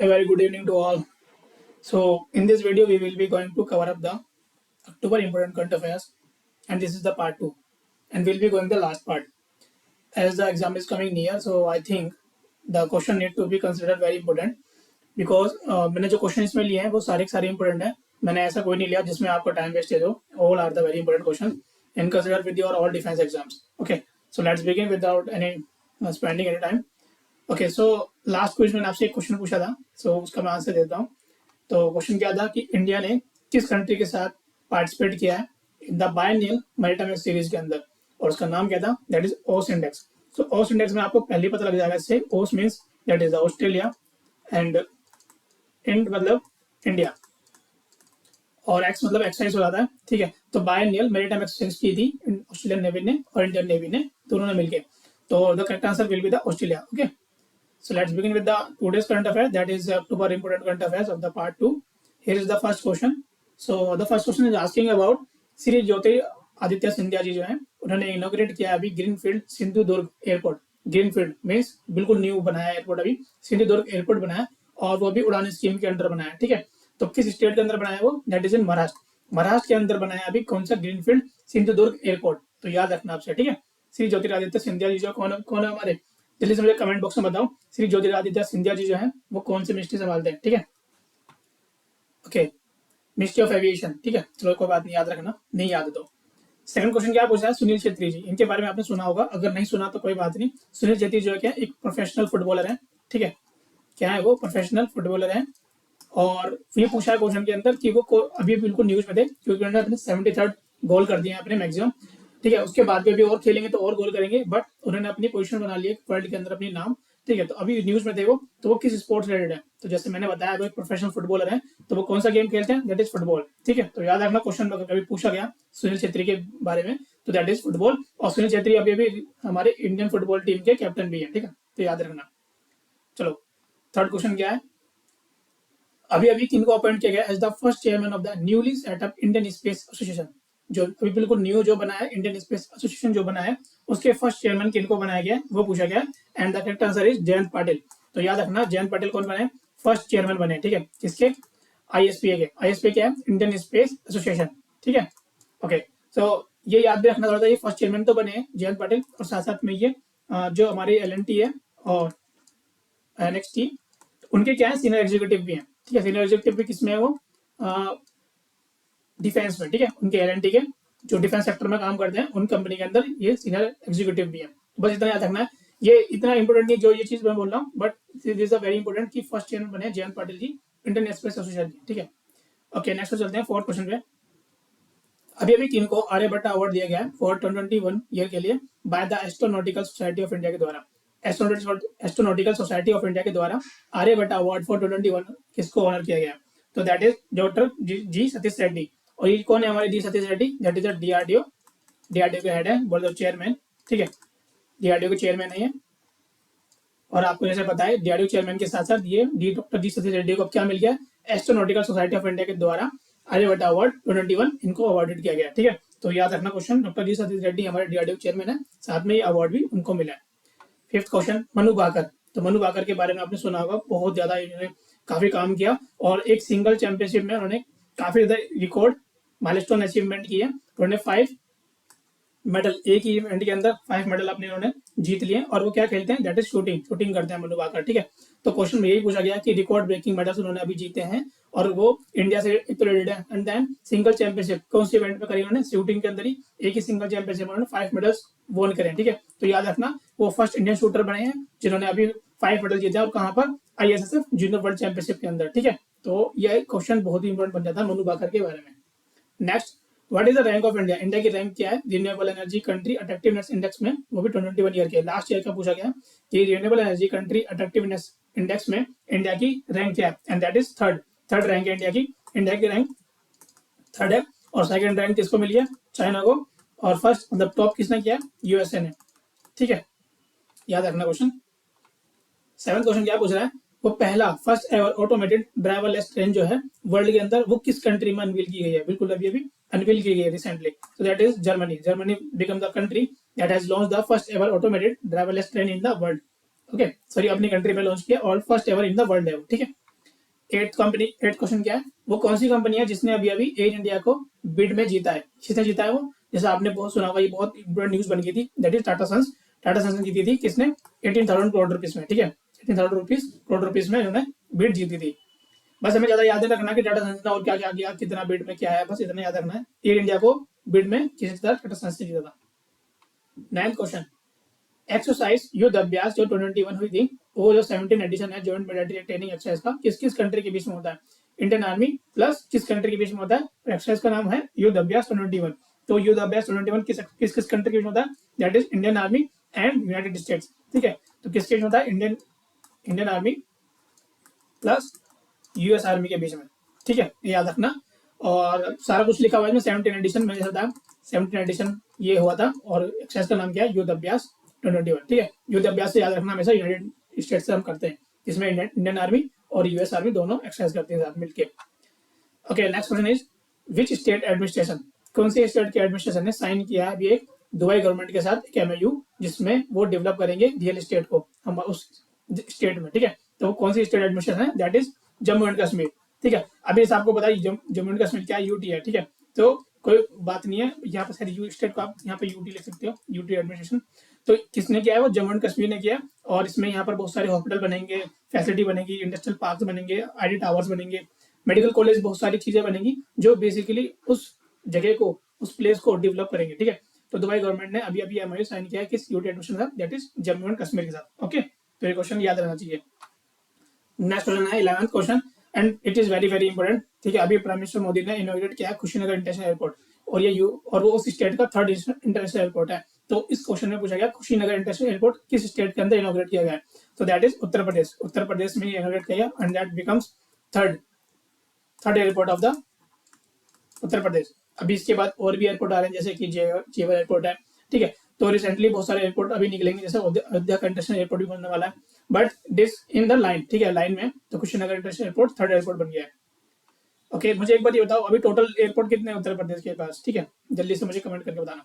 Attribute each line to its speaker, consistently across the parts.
Speaker 1: A very good evening to all. So, in this video, we will be going to cover up the October important current affairs, and this is the part two, and we'll be going the last part as the exam is coming near. So, I think the question need to be considered very important because मैंने जो question इसमें लिए हैं वो सारे के सारे important हैं. मैंने ऐसा कोई नहीं लिया जिसमें आपको टाइम वेस्टेज हो. All are the very important question in consider with your all defence exams. Okay, so let's begin without any spending any time. Okay, so last quiz मैंने आपसे एक क्वेश्चन पूछा था, सो उसका मैं आंसर देता हूँ. तो क्वेश्चन क्या था कि इंडिया ने किस कंट्री के साथ पार्टिसिपेट किया है द बायनियल मैरीटाइम सीरीज के अंदर, और उसका नाम क्या था, दैट इज ओस इंडेक्स. सो ओस इंडेक्स में आपको पहले ही पता लग जाएगा इससे. Aus means that is the Australia, and Ind मतलब इंडिया, और एक्स मतलब एक्सरसाइज हो जाता है. ठीक है, तो बायनियल मैरीटाइम एक्सरसाइज की थी ऑस्ट्रेलियन नेवी ने और इंडियन नेवी ने, दोनों ने मिलकर. तो the correct answer will be the Australia. Okay, so let's begin with the today's current affair, that is October important current affairs of the part 2. Here is the first question. So the first question is asking about Shri Jyotiraditya Scindia ji जो हैं उन्होंने inaugurate किया अभी greenfield Sindhudurg airport. Greenfield means बिल्कुल new बनाया airport, अभी Sindhudurg airport बनाया, और वो भी उड़ान स्कीम के अंदर बनाया. ठीक है, तो किस स्टेट के अंदर बनाया वो, that is in Maharashtra. Maharashtra के अंदर बनाया अभी कौन सा, ग्रीनफील्ड सिंधुदुर्ग एयरपोर्ट. तो याद रखना आपसे. ठीक है, श्री ज्योतिरादित्य सिंधिया जी जो कौन कौन है हमारे, जल्दी से मुझे कमेंट बॉक्स में बताओ श्री ज्योतिरादित्य सिंधिया जी जो है वो कौन से मिनिस्ट्री संभालते हैं. ठीक है, ओके, मिनिस्ट्री ऑफ एविएशन. ठीक है, चलो कोई बात नहीं, याद रखना, नहीं याद तो. सेकंड क्वेश्चन क्या पूछा है, सुनील छेत्री जी. इनके बारे में आपने सुना होगा, अगर नहीं सुना तो कोई बात नहीं. सुनील छेत्री जो है क्या एक प्रोफेशनल फुटबॉलर है. ठीक है, क्या है वो, प्रोफेशनल फुटबॉलर है. और ये पूछा है क्वेश्चन के अंदर कि वो अभी बिल्कुल न्यूज में थे क्योंकि उन्होंने अपने 73rd गोल कर दिए अपने मैक्सिमम. ठीक है, उसके बाद भी अभी और खेलेंगे तो और गोल करेंगे, बट उन्होंने अपनी पोजीशन बना ली है वर्ल्ड के अंदर अपनी नाम. ठीक है, तो अभी न्यूज में थे वो, तो वो किस स्पोर्ट्स रिलेटेड है, तो जैसे मैंने बताया वो एक प्रोफेशनल फुटबॉलर है, तो वो कौन सा गेम खेलते हैं, दैट इज फुटबॉल. ठीक है, तो याद रखना क्वेश्चन अगर कभी पूछा गया सुनील छेत्री के बारे में तो दैट इज फुटबॉल. और सुनील छेत्री अभी अभी हमारे इंडियन फुटबॉल टीम के कैप्टन भी है. ठीक है, तो याद रखना. चलो थर्ड क्वेश्चन क्या है, अभी अभी किनको अपॉइंट किया गया as the first chairman of the newly setup Indian space association. जो अभी बिल्कुल न्यू जो बना है इंडियन स्पेस एसोसिएशन जो बना है, उसके फर्स्ट चेयरमैन किनको बनाया गया है वो पूछा गया. And the correct answer is Jayant Patil. तो याद रखना जयंत पाटिल कौन बने, फर्स्ट चेयरमैन बने. ठीक है, किसके, आईएसपीए के. आईएसपीए क्या है, इंडियन स्पेस एसोसिएशन. ठीक है, ओके, सो ये याद भी रखना थोड़ा सा, ये फर्स्ट चेयरमैन तो बने जयंत पाटिल, और साथ साथ में ये जो हमारी एलएनटी है और एनएक्सटी, उनके क्या है सीनियर एग्जीक्यूटिव भी हैं. ठीक है, सीनियर एग्जीक्यूटिव भी किसमें है वो, डिफेंस में. ठीक है, उनके एलएनटी के जो डिफेंस सेक्टर में काम करते हैं उन कंपनी के अंदर ये सीनियर एग्जीक्यूटिव भी है. बस इतना याद रखना है, ये इतना इंपॉर्टेंट नहीं जो ये चीज मैं बोल रहा हूँ, but this is a very important कि फर्स्ट चेयरमैन बने Jayant Patil ji Indian space association. ठीक है, ओके, नेक्स्ट चलते हैं फोर्थ क्वेश्चन पे. अभी अभी किनको आर्यभट्ट अवार्ड दिया गया है फॉर 2021 ईयर के लिए by the astronautical society of India के द्वारा. एस्ट्रोनॉटिकल सोसाइटी ऑफ इंडिया के द्वारा आर्यभट्ट अवार्ड फॉर 2021 किसको ऑनर किया गया, तो that is doctor G Satish Reddy. और ये कौन है हमारे G Satish Reddy, that is DRDO. DRDO के हेड है, बोल दो चेयरमैन. ठीक है, डीआरडीओ के चेयरमैन है ये. और आपको जैसे पता है डीआरडीओ चेयरमैन के साथ साथ ये डॉक्टर जी सतीश रेड्डी को क्या मिल गया, एस्ट्रोनॉटिकल सोसाइटी ऑफ इंडिया के द्वारा आर्यभट्ट अवार्ड 2021 इनको अवार्डेड किया गया. ठीक है, तो याद रखना question, doctor G Satish Reddy हमारे डीआरडीओ चेयरमैन है, साथ में ये अवार्ड भी उनको मिला है. Fifth question, Manu Bhaker. तो मनु भाकर के बारे में आपने सुना होगा, बहुत ज्यादा इन्होंने काफी काम किया और एक सिंगल चैंपियनशिप में उन्होंने काफी ज्यादा रिकॉर्ड माइलस्टोन अचीवमेंट की है. उन्होंने 5 मेडल, एक ही इवेंट के अंदर 5 मेडल अपने उन्होंने जीत लिए. और वो क्या खेलते हैं, दैट इज शूटिंग. शूटिंग करते हैं मनु भाकर. ठीक है, तो क्वेश्चन में यही पूछा गया कि रिकॉर्ड ब्रेकिंग मेडल्स उन्होंने अभी जीते हैं और वो इंडिया से रिलेटेड है. एंड देन सिंगल चैंपियनशिप कौन सी इवेंट में करी उन्होंने, शूटिंग के अंदर ही एक ही सिंगल चैंपियनशिप में उन्होंने 5 मेडल्स वोन करे. ठीक है, तो याद रखना वो फर्स्ट इंडियन शूटर बने हैं जिन्होंने अभी 5 मेडल जीते हैं, और कहाँ पर, आईएसएसएफ जूनियर वर्ल्ड चैंपियनशिप के अंदर. ठीक है, तो यह क्वेश्चन बहुत ही इंपॉर्टेंट बन जाता है मनु भाकर के बारे में. Next, what is the rank of India. India की रैंक क्या है renewable energy country attractiveness index में, वो भी 2021 ईयर के. लास्ट ईयर का पूछा गया कि renewable energy country attractiveness index में इंडिया की रैंक क्या है, and that is third rank है इंडिया की. इंडिया की रैंक थर्ड है, और सेकंड रैंक किसको मिली है, चाइना को. और फर्स्ट मतलब टॉप किसने किया, यूएसए ने. ठीक है, याद रखना क्वेश्चन. सेवंथ क्वेश्चन क्या पूछ रहा है, वो पहला first ever automated driverless train जो है वर्ल्ड के अंदर वो किस कंट्री में अनवील की गई है, बिल्कुल अभी अभी अनवील की गई है recently. So that is Germany. Germany become the country that has launch the first ever automated driverless train in the world. Okay, sorry, अपनी कंट्री में लॉन्च किया और first ever in the world है. ठीक है, एट क्वेश्चन क्या है, वो कौन सी कंपनी है जिसने अभी अभी एयर इंडिया को बिड में जीता है, किसने जीता है वो, जैसे आपने बहुत सुना होगा, ये बहुत इंपॉर्टेंट न्यूज बन गई थी, दैट इज टाटा सन्स ने जीती थी किसने, 18,000 करोड़ रुपीज में, ठीक है, 18,000 करोड़ रुपीज में उन्होंने बिड जीती थी। बस हमें ज्यादा याद रखना कि टाटा सन्स ने और क्या क्या किया, कितना बिड में क्या है, बस इतना याद रखना है, एयर इंडिया को बिड में किसी तरह टाटा सन्स ने जीता था। 9th क्वेश्चन, एक्सरसाइज युद्ध अभ्यास जो 2021 हुई थी, वो जो 17 एडिशन है जॉइंट मिलिट्री ट्रेनिंग एक्सरसाइज का, किस किस कंट्री के बीच में होता है, इंडियन आर्मी प्लस किस कंट्री के बीच में होता है, एक्सरसाइज का नाम है युद्ध अभ्यास 2021। तो युद्ध अभ्यास 2021 किस किस कंट्री के बीच में होता है, that is Indian army and United states, ठीक है। तो किसके बीच में होता है, Indian army plus US army के बीच में, ठीक है, ये याद रखना। और सारा कुछ लिखा हुआ है 17 एडिशन में, जैसा था 17 एडिशन ये हुआ था, और एक्सरसाइज का नाम क्या है, युद्ध अभ्यास 2021, ठीक है। युद्ध अभ्यास से याद रखना हमेशा यूनाइटेड स्टेट्स से हम करते हैं, जिसमें इंडियन आर्मी और यूएस आर्मी दोनों एक्सरसाइज करते हैं साथ मिलकर। Okay, next question is which state administration, कौन से स्टेट के एडमिनिस्ट्रेशन ने साइन किया है अभी एक दुबई गवर्नमेंट के साथ एक एमओयू, जिसमें वो डेवलप करेंगे रियल एस्टेट को हम उस स्टेट में, ठीक है। तो वो कौन सी स्टेट एडमिनिस्ट्रेशन है, that is Jammu and Kashmir, ठीक है। अभी आपको पता है जम्मू एंड कश्मीर क्या यूटी है, ठीक है, तो कोई बात नहीं है, यहाँ पे यू स्टेट को आप यहाँ पे यूटी लिख सकते हो, यूटी एडमिनिस्ट्रेशन। तो किसने किया है, वो जम्मू एंड कश्मीर ने किया, और इसमें यहाँ पर बहुत सारे हॉस्पिटल बनेंगे, फैसिलिटी बनेगी, इंडस्ट्रियल पार्क बनेंगे, आईटी टावर्स बनेंगे, मेडिकल कॉलेज, बहुत सारी चीजें बनेंगी जो बेसिकली उस जगह को, उस प्लेस को डेवलप करेंगे, ठीक है। तो दुबई गवर्नमेंट ने अभी अभी एमओयू साइन किया है किस यूटी एडमिनिस्ट्रेशन के साथ, that is Jammu and Kashmir के साथ। ओके, तो ये क्वेश्चन याद रहना चाहिए। नेक्स्ट क्वेश्चन है 11th question and it is very very important, ठीक है। अभी प्राइम मिनिस्टर मोदी ने इनॉग्रेट किया है कुशीनगर इंटरनेशनल एयरपोर्ट, और वो उस स्टेट का 3rd इंटरनेशनल एयरपोर्ट है। तो इस क्वेश्चन में पूछा गया कुशीनगर इंटरनेशनल एयरपोर्ट किस स्टेट के अंदर इनॉग्रेट किया गया है, तो दैट इज उत्तर प्रदेश, उत्तर प्रदेश में इनॉग्रेट किया गया, and that becomes third airport of the Uttar Pradesh. अभी इसके बाद और भी एयरपोर्ट आ रहे हैं, जैसे कि जेवर एयरपोर्ट है, ठीक है। तो रिसेंटली बहुत सारे एयरपोर्ट अभी निकलेंगे, जैसे अयोध्या का इंटरनेशनल एयरपोर्ट भी बनने वाला है, but this in the line, ठीक है, लाइन में। तो Kushinagar international airport 3rd airport बन गया है। ओके, मुझे एक बात ये बताओ, अभी टोटल एयरपोर्ट कितने हैं उत्तर प्रदेश के पास, ठीक है, जल्दी से मुझे कमेंट करके बताना।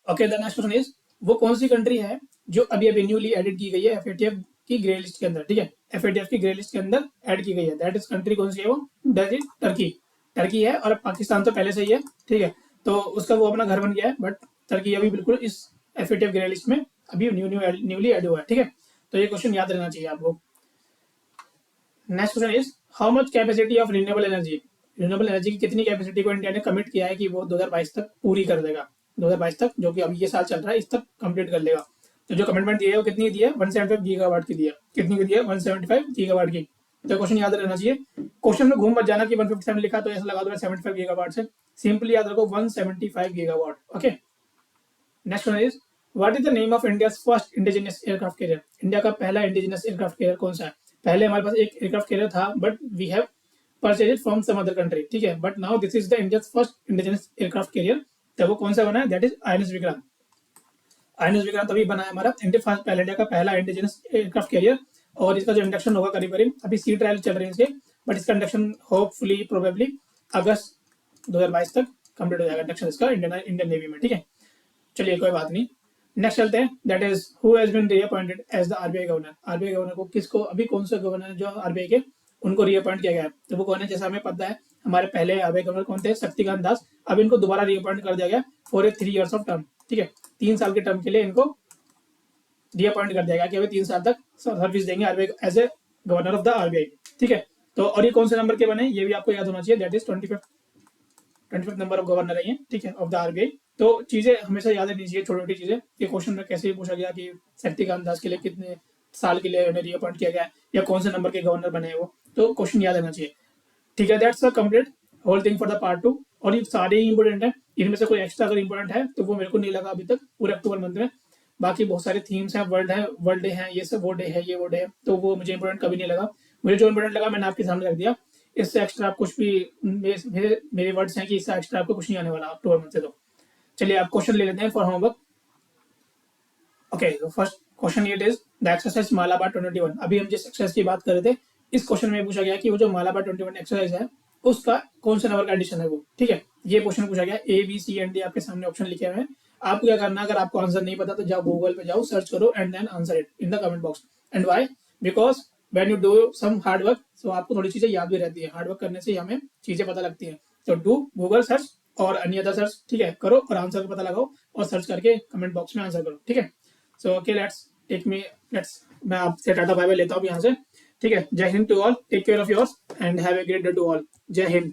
Speaker 1: Okay, the next question is वो कौन सी कंट्री है जो अभी अभी न्यूली एडिट की गई है एफएटीएफ की ग्रे लिस्ट के अंदर, ठीक है, एफएटीएफ की ग्रे लिस्ट के अंदर ऐड की गई है, दैट इज कंट्री कौन सी है, वो दैट इज टर्की है, और पाकिस्तान तो पहले से ही है, ठीक है। तो उसका वो अपना घर बन गया है, बट टर्की अभी बिल्कुल इस एफएटीएफ ग्रे लिस्ट में अभी न्यूली ऐड हुआ है, ठीक है। तो ये क्वेश्चन याद रहना चाहिए आपको। Next question is how much capacity of renewable energy की कितनी कैपेसिटी को इंडिया ने कमिट किया है कि वो 2022 तक पूरी कर देगा, 2022 तक, जो कि अभी ये साल चल रहा है, इस तक कंप्लीट कर लेगा। तो जो कमिटमेंट दी है वो कितनी दी है, 175 गीगावाट की दी है, कितनी की दी है, 175 गीगावाट की। तो क्वेश्चन याद रहना चाहिए, क्वेश्चन में घूम मत जाना कि 157 लिखा तो ऐसा लगा दो 75 गीगावाट से, सिंपली याद रखो 175 gigawatt. Okay, next one is what is the name of India first indigenous aircraft career, India का पहला इंडिजिनियस एयरक्राफ्ट कैरियर कौन सा है। पहले हमारे पास एक एयरक्राफ्ट कैरियर था, but we have purchase from some other country, ठीक है, but now this is the India first indigenous aircraft carrier. तो वो कौन सा बना है, that is INS Vikrant. INS Vikrant अभी बना है हमारा इंडिया का पहला इंडिजिनियस एयरक्राफ्ट कैरियर, और इसका जो इंडक्शन होगा करीब करीब, अभी सी ट्रायल चल रहे हैं इसके, बट इसका इंडक्शन होपफुली प्रोबेबली अगस्त 2022 तक कंप्लीट हो जाएगा इंडक्शन इसका इंडियन नेवी में, ठीक है। चलिए कोई बात नहीं, नेक्स्ट चलते हैं, that is who has been reappointed as the RBI governor. RBI governor को किसको, अभी कौन सा गवर्नर जो आरबीआई के, उनको रीअपॉइंट किया गया है, तो वो कौन है, जैसा हमें पता है हमारे पहले आरबीआई गवर्नर कौन थे, शक्तिकांत दास। अब इनको दोबारा रीअपॉइंट कर दिया गया for a 3 years of term, ठीक है, 3 साल के टर्म के लिए इनको रीअपॉइंट कर दिया गया कि अभी 3 साल तक सर्विस देंगे RBI as a governor of the RBI, ठीक है। तो और ये कौन से नंबर के बने, ये भी आपको याद होना चाहिए, that is 25th number of governor है ये, ठीक है, ऑफ द आरबीआई। तो चीजें हमेशा याद रखनी चाहिए, छोटी छोटी चीजें। ये क्वेश्चन में कैसे पूछा गया कि शक्तिकांत दास के लिए कितने साल के लिए उन्हें रीअपॉइंट किया गया, या कौन से नंबर के गवर्नर बने हैं वो, तो क्वेश्चन याद रहना चाहिए, ठीक है। That's the complete whole thing for the part 2, और ये सारे ही इंपॉर्टेंट है, इनमें से कोई एक्स्ट्रा अगर इंपॉर्टेंट है तो वो मेरे को नहीं लगा अभी तक पूरे अक्टूबर मंथ में। बाकी बहुत सारे थीम्स हैं, वर्ल्ड डे है, ये सब वो डे है, ये वो डे है, तो वो मुझे इंपॉर्टेंट कभी नहीं लगा। मुझे जो इंपॉर्टेंट लगा मैंने आपके सामने रख दिया, इससे एक्स्ट्रा आप कुछ भी, मेरे वर्ड्स हैं कि इससे एक्स्ट्रा आपको कुछ नहीं आने वाला अक्टूबर मंथ से। तो चलिए आप क्वेश्चन ले लेते हैं for homework. Okay, first question it is the exercise Malabar 21। अभी हम जिस एक्सरसाइज की बात कर रहे थे, इस क्वेश्चन में पूछा गया कि वो जो मालाबार 21 एक्सरसाइज है उसका कौन सा नंबर का एडिशन है वो, ठीक है। ये क्वेश्चन पूछा गया, A B C and D आपके सामने ऑप्शन लिखे हुए हैं। आपको क्या करना, अगर आपको आंसर नहीं पता तो जाओ गूगल पे जाओ, सर्च करो and then answer it in the comment box. And why, because when you do some hard work, so आपको थोड़ी चीजें याद भी रहती है, हार्ड वर्क करने से हमें चीजें पता लगती हैं। तो डू गूगल सर्च और अन्य अदर सर्च, ठीक है, करो और आंसर का पता लगाओ और सर्च करके कमेंट बॉक्स में आंसर करो, ठीक है। सो ओके, लेट्स मैं आपसे टाटा बाय बाय लेता हूँ यहाँ से, ठीक है। जय हिंद to all, take care of yours and have a great day to all. जय हिंद।